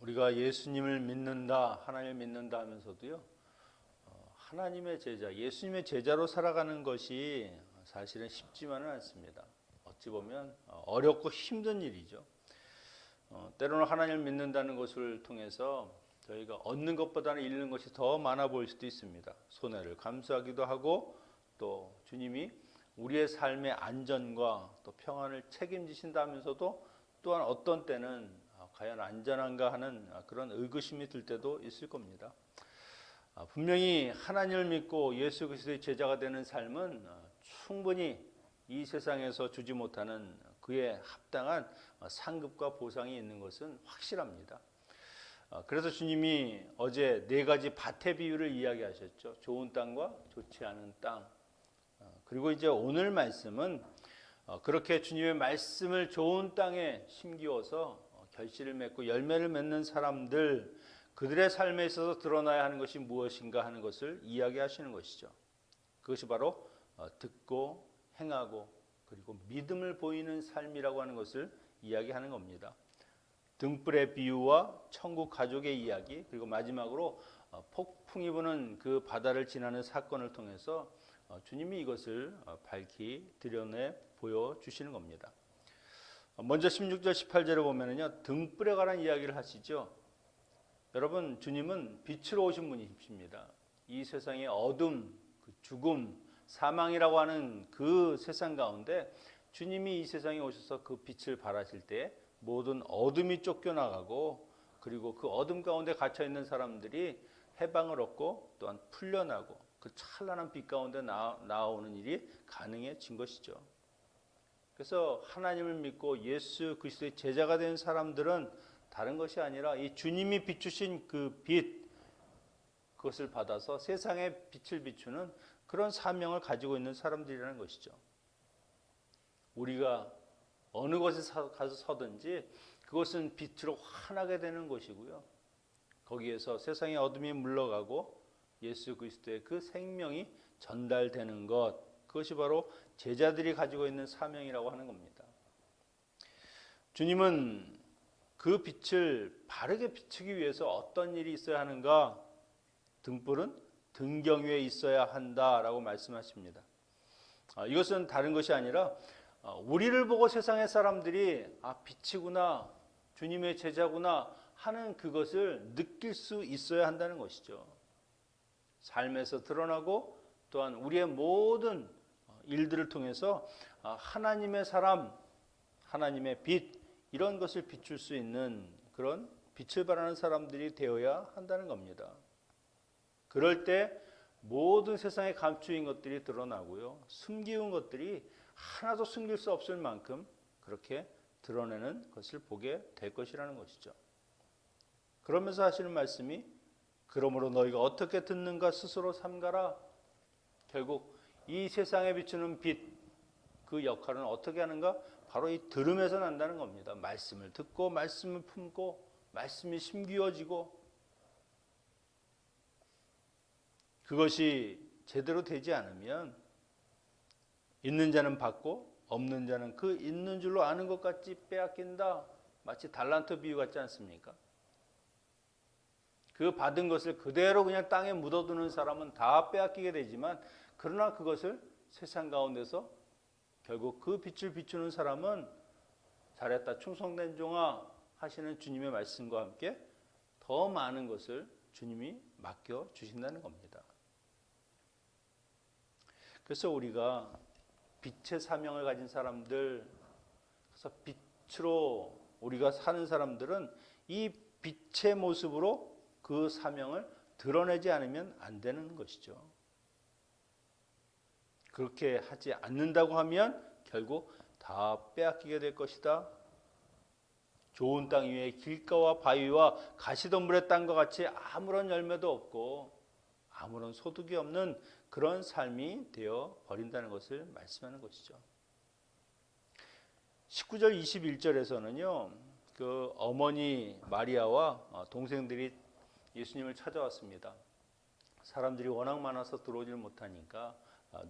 우리가 예수님을 믿는다, 하나님을 믿는다 하면서도요, 하나님의 제자, 예수님의 제자로 살아가는 것이 사실은 쉽지만은 않습니다. 어찌 보면 어렵고 힘든 일이죠. 때로는 하나님을 믿는다는 것을 통해서 저희가 얻는 것보다는 잃는 것이 더 많아 보일 수도 있습니다. 손해를 감수하기도 하고 또 주님이 우리의 삶의 안전과 또 평안을 책임지신다면서도 또한 어떤 때는 과연 안전한가 하는 그런 의구심이 들 때도 있을 겁니다. 분명히 하나님을 믿고 예수 그리스도의 제자가 되는 삶은 충분히 이 세상에서 주지 못하는 그에 합당한 상급과 보상이 있는 것은 확실합니다. 그래서 주님이 어제 네 가지 밭의 비유를 이야기하셨죠. 좋은 땅과 좋지 않은 땅. 그리고 이제 오늘 말씀은 그렇게 주님의 말씀을 좋은 땅에 심기어서 결실을 맺고 열매를 맺는 사람들, 그들의 삶에 있어서 드러나야 하는 것이 무엇인가 하는 것을 이야기하시는 것이죠. 그것이 바로 듣고 행하고 그리고 믿음을 보이는 삶이라고 하는 것을 이야기하는 겁니다. 등불의 비유와 천국 가족의 이야기, 그리고 마지막으로 폭풍이 부는 그 바다를 지나는 사건을 통해서 주님이 이것을 밝히 드러내 보여주시는 겁니다. 먼저 16절 18절에 보면은요, 등불에 관한 이야기를 하시죠. 여러분, 주님은 빛으로 오신 분이십니다. 이 세상의 어둠, 죽음, 사망이라고 하는 그 세상 가운데 주님이 이 세상에 오셔서 그 빛을 발하실 때 모든 어둠이 쫓겨나가고 그리고 그 어둠 가운데 갇혀 있는 사람들이 해방을 얻고 또한 풀려나고 그 찬란한 빛 가운데 나오는 일이 가능해진 것이죠. 그래서 하나님을 믿고 예수 그리스도의 제자가 된 사람들은 다른 것이 아니라 이 주님이 비추신 그 빛, 그것을 받아서 세상에 빛을 비추는 그런 사명을 가지고 있는 사람들이라는 것이죠. 우리가 어느 곳에 가서 서든지 그것은 빛으로 환하게 되는 것이고요. 거기에서 세상의 어둠이 물러가고 예수 그리스도의 그 생명이 전달되는 것, 그것이 바로 제자들이 가지고 있는 사명이라고 하는 겁니다. 주님은 그 빛을 바르게 비추기 위해서 어떤 일이 있어야 하는가? 등불은 등경 위에 있어야 한다라고 말씀하십니다. 이것은 다른 것이 아니라 우리를 보고 세상의 사람들이 빛이구나, 주님의 제자구나 하는 그것을 느낄 수 있어야 한다는 것이죠. 삶에서 드러나고 또한 우리의 모든 일들을 통해서 하나님의 사람, 하나님의 빛, 이런 것을 비출 수 있는 그런 빛을 발하는 사람들이 되어야 한다는 겁니다. 그럴 때 모든 세상에 감추인 것들이 드러나고요. 숨기운 것들이 하나도 숨길 수 없을 만큼 그렇게 드러내는 것을 보게 될 것이라는 것이죠. 그러면서 하시는 말씀이 그러므로 너희가 어떻게 듣는가 스스로 삼가라. 결국 이 세상에 비추는 빛, 그 역할은 어떻게 하는가? 바로 이 들음에서 난다는 겁니다. 말씀을 듣고 말씀을 품고 말씀이 심기어지고 그것이 제대로 되지 않으면 있는 자는 받고 없는 자는 그 있는 줄로 아는 것 같이 빼앗긴다. 마치 달란트 비유 같지 않습니까? 그 받은 것을 그대로 그냥 땅에 묻어두는 사람은 다 빼앗기게 되지만 그러나 그것을 세상 가운데서 결국 그 빛을 비추는 사람은 잘했다 충성된 종아 하시는 주님의 말씀과 함께 더 많은 것을 주님이 맡겨주신다는 겁니다. 그래서 우리가 빛의 사명을 가진 사람들, 그래서 빛으로 우리가 사는 사람들은 이 빛의 모습으로 그 사명을 드러내지 않으면 안 되는 것이죠. 그렇게 하지 않는다고 하면 결국 다 빼앗기게 될 것이다. 좋은 땅 위에 길가와 바위와 가시덤불의 땅과 같이 아무런 열매도 없고 아무런 소득이 없는 그런 삶이 되어 버린다는 것을 말씀하는 것이죠. 19절 21절에서는요. 그 어머니 마리아와 동생들이 예수님을 찾아왔습니다. 사람들이 워낙 많아서 들어오질 못하니까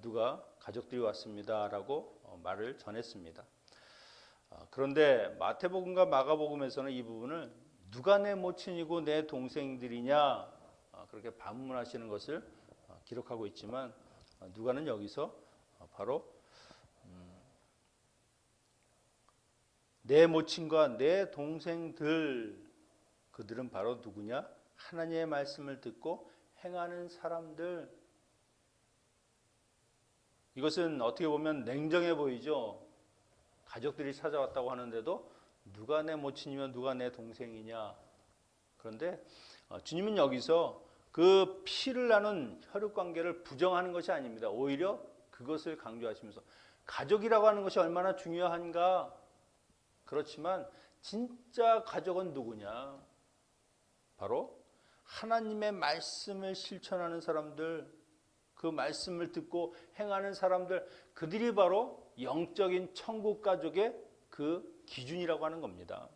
누가 가족들이 왔습니다라고 말을 전했습니다. 그런데 마태복음과 마가복음에서는 이 부분을 누가 내 모친이고 내 동생들이냐 그렇게 반문하시는 것을 기록하고 있지만 누가는 여기서 바로 내 모친과 내 동생들, 그들은 바로 누구냐? 하나님의 말씀을 듣고 행하는 사람들. 이것은 어떻게 보면 냉정해 보이죠. 가족들이 찾아왔다고 하는데도 누가 내 모친이며 누가 내 동생이냐. 그런데 주님은 여기서 그 피를 나눈 혈육관계를 부정하는 것이 아닙니다. 오히려 그것을 강조하시면서 가족이라고 하는 것이 얼마나 중요한가. 그렇지만 진짜 가족은 누구냐? 바로 하나님의 말씀을 실천하는 사람들, 그 말씀을 듣고 행하는 사람들, 그들이 바로 영적인 천국 가족의 그 기준이라고 하는 겁니다.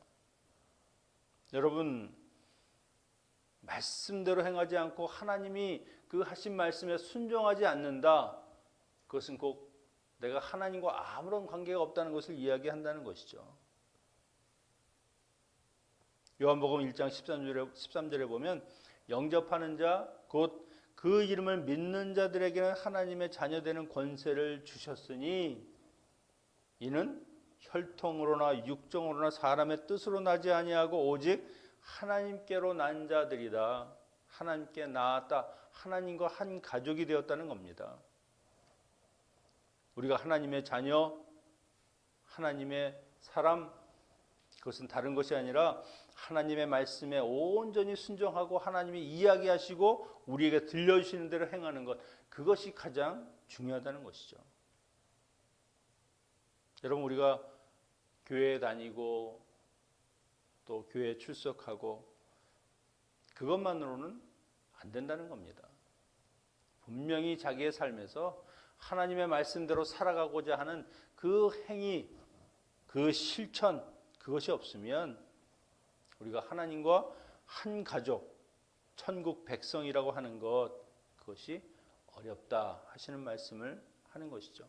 여러분, 말씀대로 행하지 않고 하나님이 그 하신 말씀에 순종하지 않는다. 그것은 꼭 내가 하나님과 아무런 관계가 없다는 것을 이야기한다는 것이죠. 요한복음 1장 13절에 보면 영접하는 자, 곧 그 이름을 믿는 자들에게는 하나님의 자녀되는 권세를 주셨으니 이는 혈통으로나 육정으로나 사람의 뜻으로 나지 아니하고 오직 하나님께로 난 자들이다. 하나님께 나았다. 하나님과 한 가족이 되었다는 겁니다. 우리가 하나님의 자녀, 하나님의 사람, 그것은 다른 것이 아니라 하나님의 말씀에 온전히 순종하고 하나님이 이야기하시고 우리에게 들려주시는 대로 행하는 것, 그것이 가장 중요하다는 것이죠. 여러분, 우리가 교회에 다니고 또 교회에 출석하고 그것만으로는 안 된다는 겁니다. 분명히 자기의 삶에서 하나님의 말씀대로 살아가고자 하는 그 행위, 그 실천, 그것이 없으면 우리가 하나님과 한 가족, 천국 백성이라고 하는 것, 그것이 어렵다 하시는 말씀을 하는 것이죠.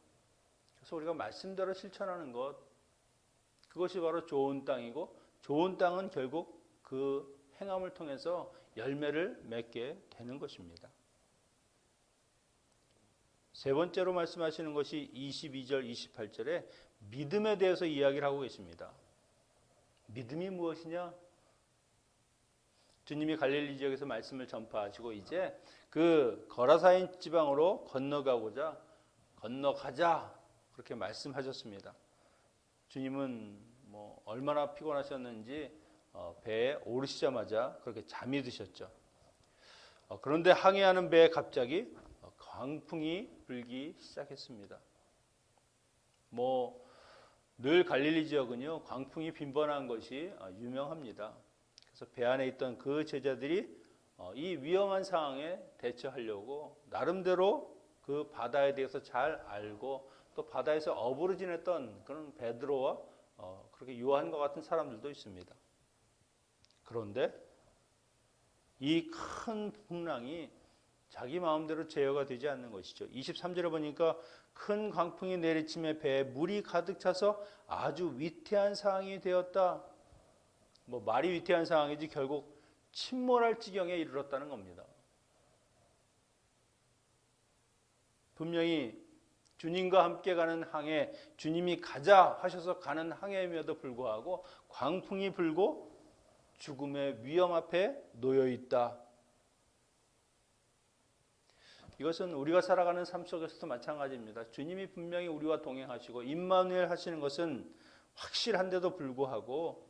그래서 우리가 말씀대로 실천하는 것, 그것이 바로 좋은 땅이고, 좋은 땅은 결국 그 행함을 통해서 열매를 맺게 되는 것입니다. 세 번째로 말씀하시는 것이 22절, 28절에 믿음에 대해서 이야기를 하고 계십니다. 믿음이 무엇이냐? 주님이 갈릴리 지역에서 말씀을 전파하시고 이제 그 거라사인 지방으로 건너가자 그렇게 말씀하셨습니다. 주님은 얼마나 피곤하셨는지 배에 오르시자마자 그렇게 잠이 드셨죠. 그런데 항해하는 배에 갑자기 광풍이 불기 시작했습니다. 늘 갈릴리 지역은요, 광풍이 빈번한 것이 유명합니다. 그래서 배 안에 있던 그 제자들이 이 위험한 상황에 대처하려고 나름대로 그 바다에 대해서 잘 알고 또 바다에서 어부로 지냈던 그런 베드로와 그렇게 요한과 같은 사람들도 있습니다. 그런데 이 큰 풍랑이 자기 마음대로 제어가 되지 않는 것이죠. 23절에 보니까 큰 광풍이 내리침에 배에 물이 가득 차서 아주 위태한 상황이 되었다. 말이 위태한 상황이지 결국 침몰할 지경에 이르렀다는 겁니다. 분명히 주님과 함께 가는 항해, 주님이 가자 하셔서 가는 항해임에도 불구하고 광풍이 불고 죽음의 위험 앞에 놓여 있다. 이것은 우리가 살아가는 삶 속에서도 마찬가지입니다. 주님이 분명히 우리와 동행하시고 임마누엘 하시는 것은 확실한데도 불구하고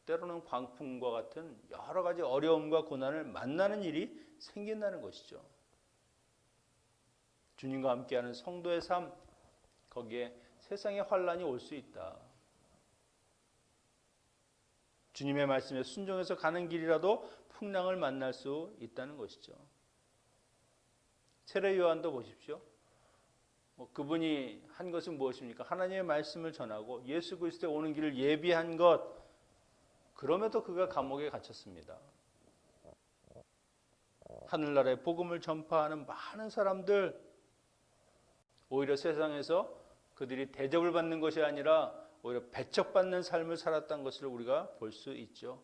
때로는 광풍과 같은 여러 가지 어려움과 고난을 만나는 일이 생긴다는 것이죠. 주님과 함께하는 성도의 삶, 거기에 세상의 환란이 올 수 있다. 주님의 말씀에 순종해서 가는 길이라도 풍랑을 만날 수 있다는 것이죠. 세례 요한도 보십시오. 그분이 한 것은 무엇입니까? 하나님의 말씀을 전하고 예수 그리스도의 오는 길을 예비한 것. 그럼에도 그가 감옥에 갇혔습니다. 하늘나라의 복음을 전파하는 많은 사람들, 오히려 세상에서 그들이 대접을 받는 것이 아니라 오히려 배척받는 삶을 살았다는 것을 우리가 볼 수 있죠.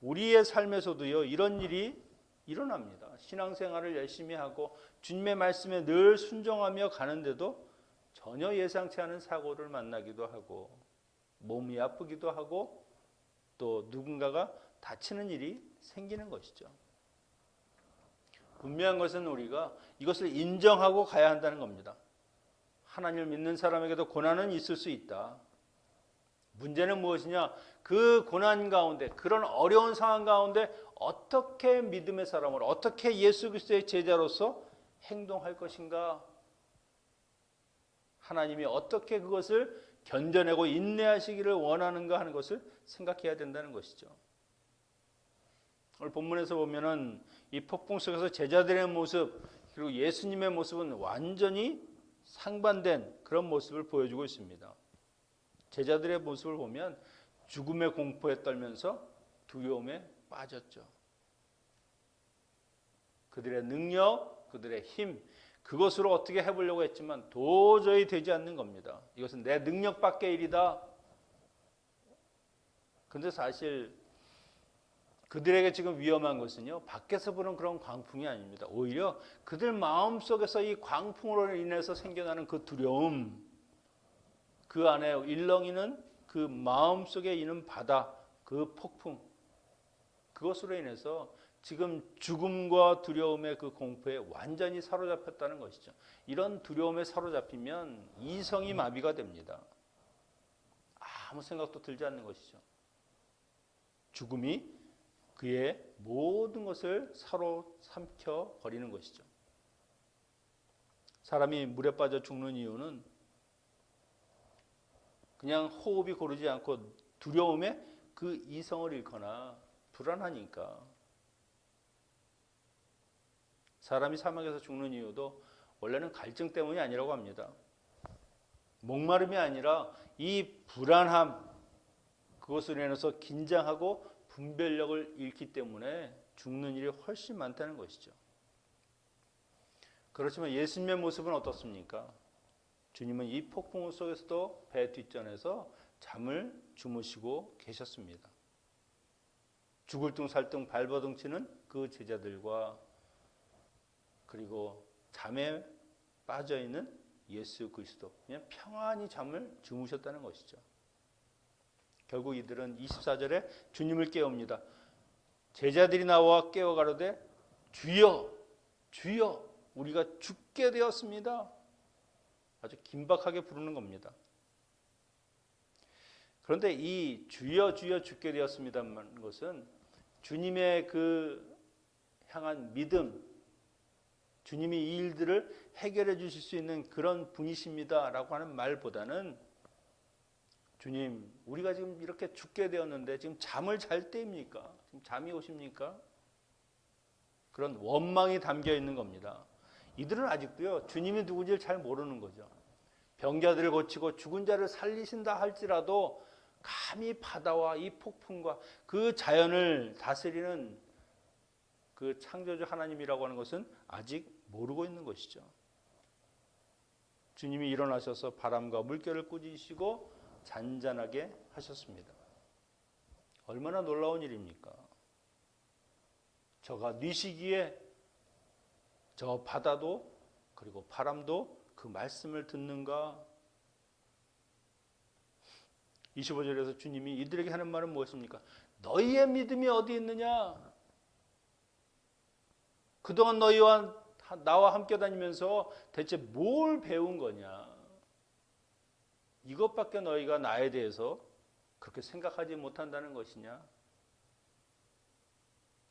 우리의 삶에서도요, 이런 일이 일어납니다. 신앙생활을 열심히 하고 주님의 말씀에 늘 순종하며 가는데도 전혀 예상치 않은 사고를 만나기도 하고 몸이 아프기도 하고 또 누군가가 다치는 일이 생기는 것이죠. 분명한 것은 우리가 이것을 인정하고 가야 한다는 겁니다. 하나님을 믿는 사람에게도 고난은 있을 수 있다. 문제는 무엇이냐? 그 고난 가운데, 그런 어려운 상황 가운데 어떻게 믿음의 사람으로, 어떻게 예수 그리스도의 제자로서 행동할 것인가? 하나님이 어떻게 그것을 견뎌내고 인내하시기를 원하는가 하는 것을 생각해야 된다는 것이죠. 오늘 본문에서 보면은 이 폭풍 속에서 제자들의 모습 그리고 예수님의 모습은 완전히 상반된 그런 모습을 보여주고 있습니다. 제자들의 모습을 보면 죽음의 공포에 떨면서 두려움에 빠졌죠. 그들의 능력, 그들의 힘, 그것으로 어떻게 해보려고 했지만 도저히 되지 않는 겁니다. 이것은 내 능력 밖의 일이다. 그런데 사실 그들에게 지금 위험한 것은요, 밖에서 부는 그런 광풍이 아닙니다. 오히려 그들 마음속에서 이 광풍으로 인해서 생겨나는 그 두려움, 그 안에 일렁이는 그 마음속에 있는 바다, 그 폭풍, 그것으로 인해서 지금 죽음과 두려움의 그 공포에 완전히 사로잡혔다는 것이죠. 이런 두려움에 사로잡히면 이성이 마비가 됩니다. 아무 생각도 들지 않는 것이죠. 죽음이 그의 모든 것을 사로삼켜 버리는 것이죠. 사람이 물에 빠져 죽는 이유는 그냥 호흡이 고르지 않고 두려움에 그 이성을 잃거나 불안하니까. 사람이 사막에서 죽는 이유도 원래는 갈증 때문이 아니라고 합니다. 목마름이 아니라 이 불안함, 그것으로 인해서 긴장하고 분별력을 잃기 때문에 죽는 일이 훨씬 많다는 것이죠. 그렇지만 예수님의 모습은 어떻습니까? 주님은 이 폭풍 속에서도 배 뒷전에서 잠을 주무시고 계셨습니다. 죽을 둥 살 둥 발버둥치는 그 제자들과 그리고 잠에 빠져있는 예수 그리스도, 그냥 평안히 잠을 주무셨다는 것이죠. 결국 이들은 24절에 주님을 깨웁니다. 제자들이 나와 깨워가로되 주여, 주여, 우리가 죽게 되었습니다. 아주 긴박하게 부르는 겁니다. 그런데 이 주여 주여 죽게 되었습니다는 것은 주님의 그 향한 믿음, 주님이 이 일들을 해결해 주실 수 있는 그런 분이십니다라고 하는 말보다는 주님, 우리가 지금 이렇게 죽게 되었는데 지금 잠을 잘 때입니까? 지금 잠이 오십니까? 그런 원망이 담겨 있는 겁니다. 이들은 아직도요, 주님이 누군지를 잘 모르는 거죠. 병자들을 고치고 죽은 자를 살리신다 할지라도 감히 바다와 이 폭풍과 그 자연을 다스리는 그 창조주 하나님이라고 하는 것은 아직 모르고 있는 것이죠. 주님이 일어나셔서 바람과 물결을 꾸짖으시고 잔잔하게 하셨습니다. 얼마나 놀라운 일입니까? 저가 뉘시기에 저 바다도 그리고 바람도 그 말씀을 듣는가? 25절에서 주님이 이들에게 하는 말은 무엇입니까? 너희의 믿음이 어디 있느냐? 그동안 너희와 나와 함께 다니면서 대체 뭘 배운 거냐? 이것밖에 너희가 나에 대해서 그렇게 생각하지 못한다는 것이냐?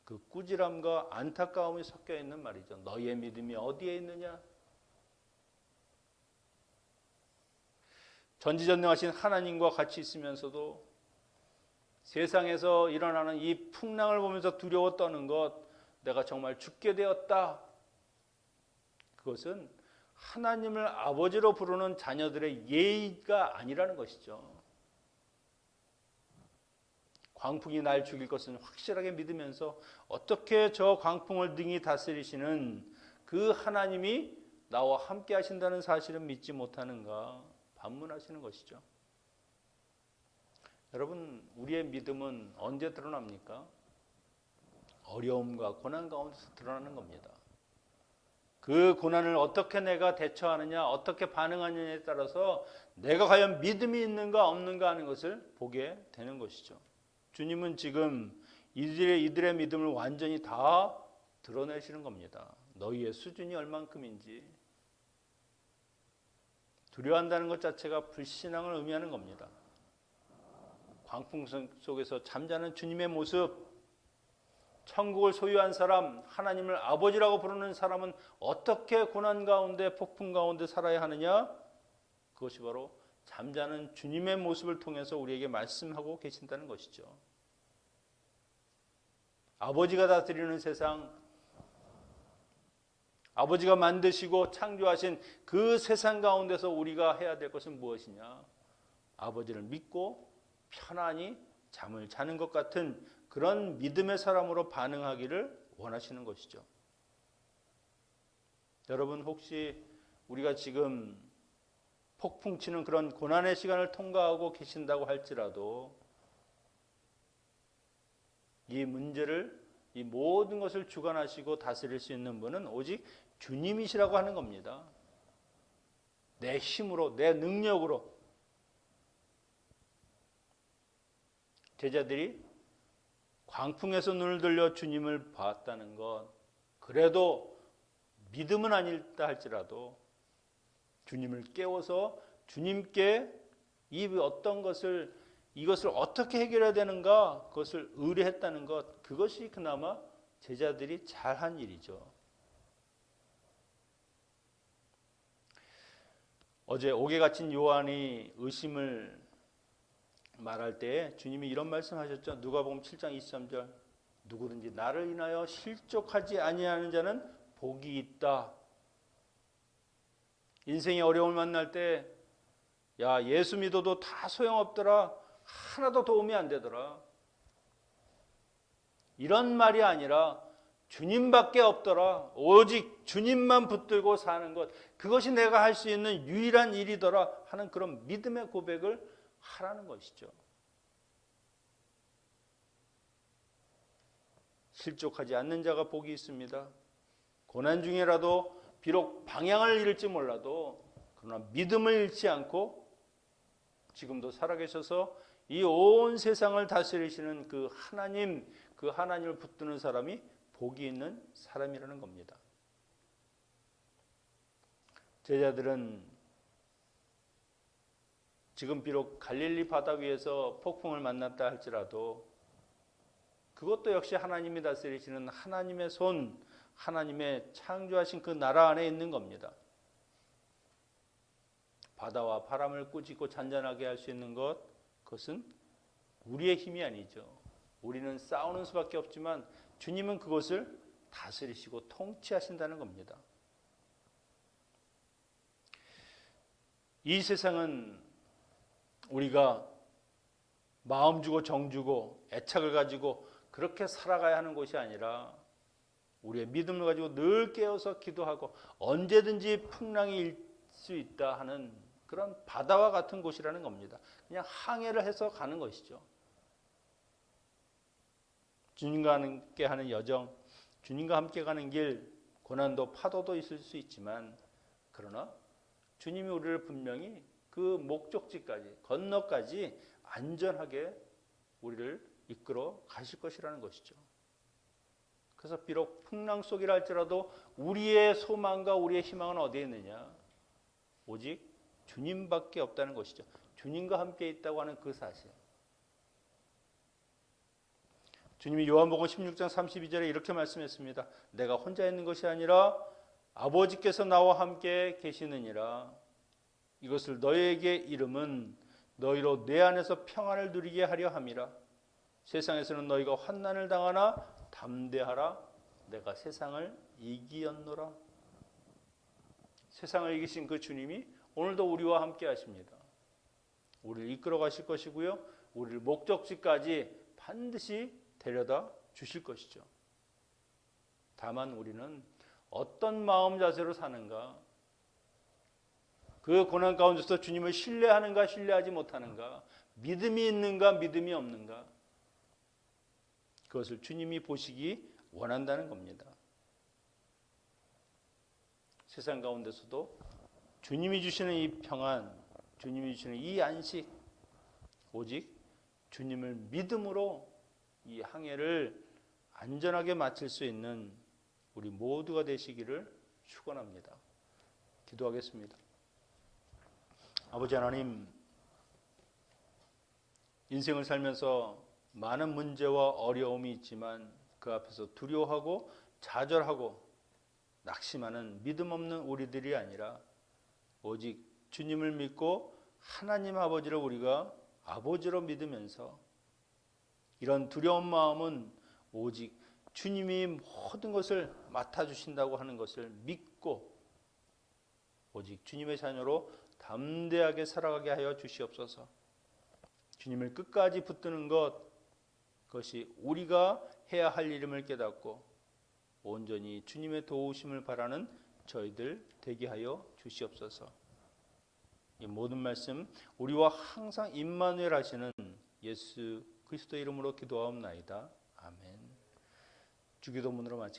그 꾸지람과 안타까움이 섞여 있는 말이죠. 너희의 믿음이 어디에 있느냐? 전지전능하신 하나님과 같이 있으면서도 세상에서 일어나는 이 풍랑을 보면서 두려워 떠는 것, 내가 정말 죽게 되었다. 그것은 하나님을 아버지로 부르는 자녀들의 예의가 아니라는 것이죠. 광풍이 날 죽일 것은 확실하게 믿으면서 어떻게 저 광풍을 능히 다스리시는 그 하나님이 나와 함께 하신다는 사실을 믿지 못하는가 반문하시는 것이죠. 여러분, 우리의 믿음은 언제 드러납니까? 어려움과 고난 가운데서 드러나는 겁니다. 그 고난을 어떻게 내가 대처하느냐, 어떻게 반응하느냐에 따라서 내가 과연 믿음이 있는가 없는가 하는 것을 보게 되는 것이죠. 주님은 지금 이들의 믿음을 완전히 다 드러내시는 겁니다. 너희의 수준이 얼만큼인지. 두려워한다는 것 자체가 불신앙을 의미하는 겁니다. 광풍 속에서 잠자는 주님의 모습, 천국을 소유한 사람, 하나님을 아버지라고 부르는 사람은 어떻게 고난 가운데, 폭풍 가운데 살아야 하느냐? 그것이 바로 잠자는 주님의 모습을 통해서 우리에게 말씀하고 계신다는 것이죠. 아버지가 다스리는 세상, 아버지가 만드시고 창조하신 그 세상 가운데서 우리가 해야 될 것은 무엇이냐? 아버지를 믿고 편안히 잠을 자는 것 같은 그런 믿음의 사람으로 반응하기를 원하시는 것이죠. 여러분, 혹시 우리가 지금 폭풍 치는 그런 고난의 시간을 통과하고 계신다고 할지라도 이 문제를, 이 모든 것을 주관하시고 다스릴 수 있는 분은 오직 주님이시라고 하는 겁니다. 내 힘으로, 내 능력으로. 제자들이 광풍에서 눈을 들려 주님을 봤다는 것, 그래도 믿음은 아닐다 할지라도 주님을 깨워서 주님께 이것을 어떻게 해결해야 되는가, 그것을 의뢰했다는 것, 그것이 그나마 제자들이 잘한 일이죠. 어제 옥에 갇힌 요한이 의심을 말할 때 주님이 이런 말씀하셨죠. 누가복음 7장 23절, 누구든지 나를 인하여 실족하지 아니하는 자는 복이 있다. 인생의 어려움을 만날 때, 야, 예수 믿어도 다 소용없더라, 하나도 도움이 안 되더라, 이런 말이 아니라 주님밖에 없더라, 오직 주님만 붙들고 사는 것, 그것이 내가 할 수 있는 유일한 일이더라 하는 그런 믿음의 고백을 하라는 것이죠. 실족하지 않는 자가 복이 있습니다. 고난 중에라도 비록 방향을 잃을지 몰라도 그러나 믿음을 잃지 않고 지금도 살아계셔서 이 온 세상을 다스리시는 그 하나님을 붙드는 사람이 복이 있는 사람이라는 겁니다. 제자들은 지금 비록 갈릴리 바다 위에서 폭풍을 만났다 할지라도 그것도 역시 하나님이 다스리시는 하나님의 손, 하나님의 창조하신 그 나라 안에 있는 겁니다. 바다와 바람을 꾸짖고 잔잔하게 할 수 있는 것, 그것은 우리의 힘이 아니죠. 우리는 싸우는 수밖에 없지만 주님은 그것을 다스리시고 통치하신다는 겁니다. 이 세상은 우리가 마음 주고 정 주고 애착을 가지고 그렇게 살아가야 하는 곳이 아니라 우리의 믿음을 가지고 늘 깨어서 기도하고 언제든지 풍랑이 일 수 있다 하는 그런 바다와 같은 곳이라는 겁니다. 그냥 항해를 해서 가는 것이죠. 주님과 함께 하는 여정, 주님과 함께 가는 길, 고난도 파도도 있을 수 있지만 그러나 주님이 우리를 분명히 그 목적지까지 건너까지 안전하게 우리를 이끌어 가실 것이라는 것이죠. 그래서 비록 풍랑 속이라 할지라도 우리의 소망과 우리의 희망은 어디에 있느냐? 오직 주님밖에 없다는 것이죠. 주님과 함께 있다고 하는 그 사실. 주님이 요한복음 16장 32절에 이렇게 말씀했습니다. 내가 혼자 있는 것이 아니라 아버지께서 나와 함께 계시느니라. 이것을 너희에게 이름은 너희로 내 안에서 평안을 누리게 하려 함이라. 세상에서는 너희가 환난을 당하나 담대하라. 내가 세상을 이기었노라. 세상을 이기신 그 주님이 오늘도 우리와 함께 하십니다. 우리를 이끌어 가실 것이고요. 우리를 목적지까지 반드시 데려다 주실 것이죠. 다만 우리는 어떤 마음 자세로 사는가, 그 고난 가운데서 주님을 신뢰하는가 신뢰하지 못하는가, 믿음이 있는가 믿음이 없는가, 그것을 주님이 보시기 원한다는 겁니다. 세상 가운데서도 주님이 주시는 이 평안, 주님이 주시는 이 안식, 오직 주님을 믿음으로 이 항해를 안전하게 마칠 수 있는 우리 모두가 되시기를 축원합니다. 기도하겠습니다. 아버지 하나님, 인생을 살면서 많은 문제와 어려움이 있지만 그 앞에서 두려워하고 좌절하고 낙심하는 믿음 없는 우리들이 아니라 오직 주님을 믿고 하나님 아버지를 우리가 아버지로 믿으면서 이런 두려운 마음은 오직 주님이 모든 것을 맡아주신다고 하는 것을 믿고 오직 주님의 자녀로 담대하게 살아가게 하여 주시옵소서. 주님을 끝까지 붙드는 그것이 우리가 해야 할 일임을 깨닫고 온전히 주님의 도우심을 바라는 저희들 되게 하여 주시옵소서. 이 모든 말씀 우리와 항상 임마누엘 하시는 예수 그리스도 이름으로 기도하옵나이다. 아멘. 주기도문으로 마치겠습니다.